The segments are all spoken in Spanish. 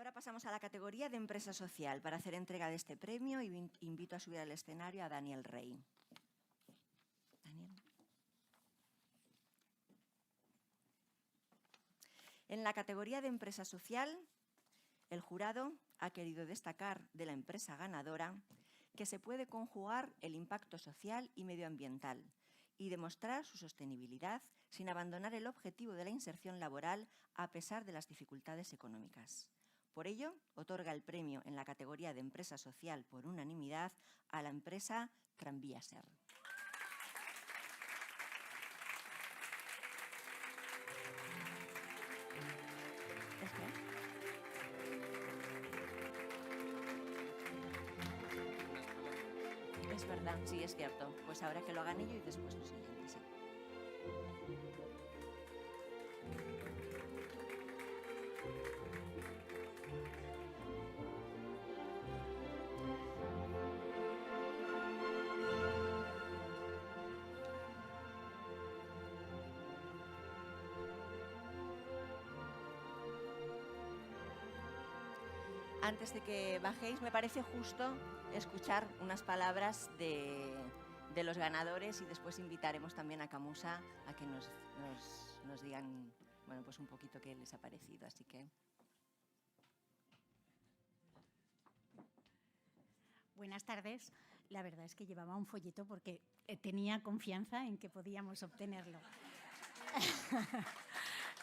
ahora pasamos a la categoría de empresa social. Para hacer entrega de este premio, invito a subir al escenario a Daniel Rey. Daniel. En la categoría de empresa social, el jurado ha querido destacar de la empresa ganadora que se puede conjugar el impacto social y medioambiental y demostrar su sostenibilidad sin abandonar el objetivo de la inserción laboral a pesar de las dificultades económicas. Por ello, otorga el premio en la categoría de empresa social por unanimidad a la empresa Tranvía Ser. Es verdad, sí, es cierto. Pues ahora que lo hagan ellos y después lo siguiente, sí. Antes de que bajéis, me parece justo escuchar unas palabras de los ganadores y después invitaremos también a Camusa a que nos digan, bueno, pues un poquito qué les ha parecido. Así que... Buenas tardes. La verdad es que llevaba un folleto porque tenía confianza en que podíamos obtenerlo.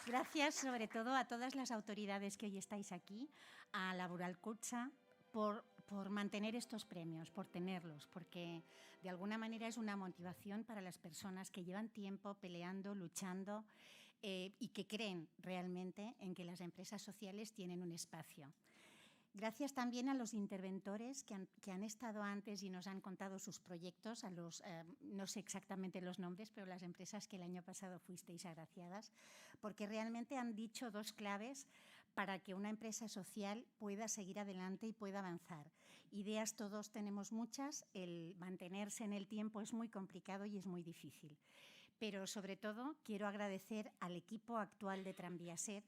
Gracias sobre todo a todas las autoridades que hoy estáis aquí, a Laboral Kutxa, por mantener estos premios, por tenerlos, porque de alguna manera es una motivación para las personas que llevan tiempo peleando, luchando y que creen realmente en que las empresas sociales tienen un espacio. Gracias también a los interventores que han estado antes y nos han contado sus proyectos, a los, no sé exactamente los nombres, pero las empresas que el año pasado fuisteis agraciadas, porque realmente han dicho dos claves para que una empresa social pueda seguir adelante y pueda avanzar. Ideas todos tenemos muchas, el mantenerse en el tiempo es muy complicado y es muy difícil. Pero sobre todo quiero agradecer al equipo actual de Tranvía Ser,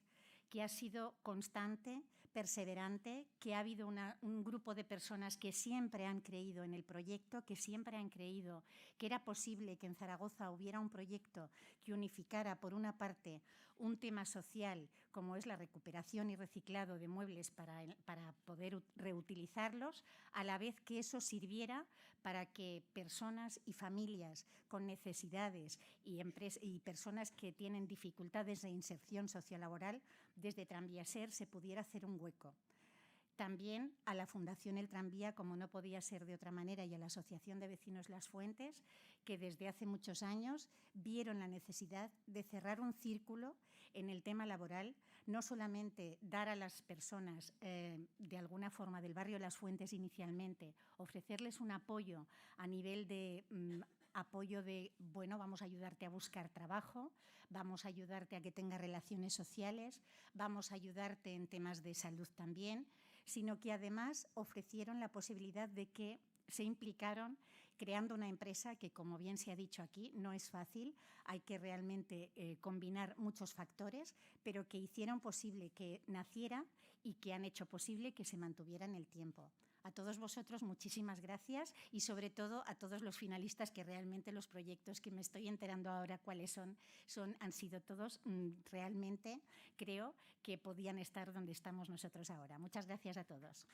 que ha sido constante, perseverante, que ha habido un grupo de personas que siempre han creído en el proyecto, que siempre han creído que era posible que en Zaragoza hubiera un proyecto que unificara, por una parte, un tema social como es la recuperación y reciclado de muebles para poder reutilizarlos, a la vez que eso sirviera para que personas y familias con necesidades y personas que tienen dificultades de inserción sociolaboral, desde Tranvía Ser se pudiera hacer un hueco. También a la Fundación El Tranvía, como no podía ser de otra manera, y a la Asociación de Vecinos Las Fuentes, que desde hace muchos años vieron la necesidad de cerrar un círculo en el tema laboral, no solamente dar a las personas, de alguna forma, del barrio Las Fuentes inicialmente, ofrecerles un apoyo a nivel de apoyo de, bueno, vamos a ayudarte a buscar trabajo, vamos a ayudarte a que tengas relaciones sociales, vamos a ayudarte en temas de salud también, sino que además ofrecieron la posibilidad de que se implicaron creando una empresa que, como bien se ha dicho aquí, no es fácil, hay que realmente combinar muchos factores, pero que hicieron posible que naciera y que han hecho posible que se mantuviera en el tiempo. A todos vosotros muchísimas gracias y sobre todo a todos los finalistas, que realmente los proyectos que me estoy enterando ahora cuáles han sido todos realmente, creo que podían estar donde estamos nosotros ahora. Muchas gracias a todos.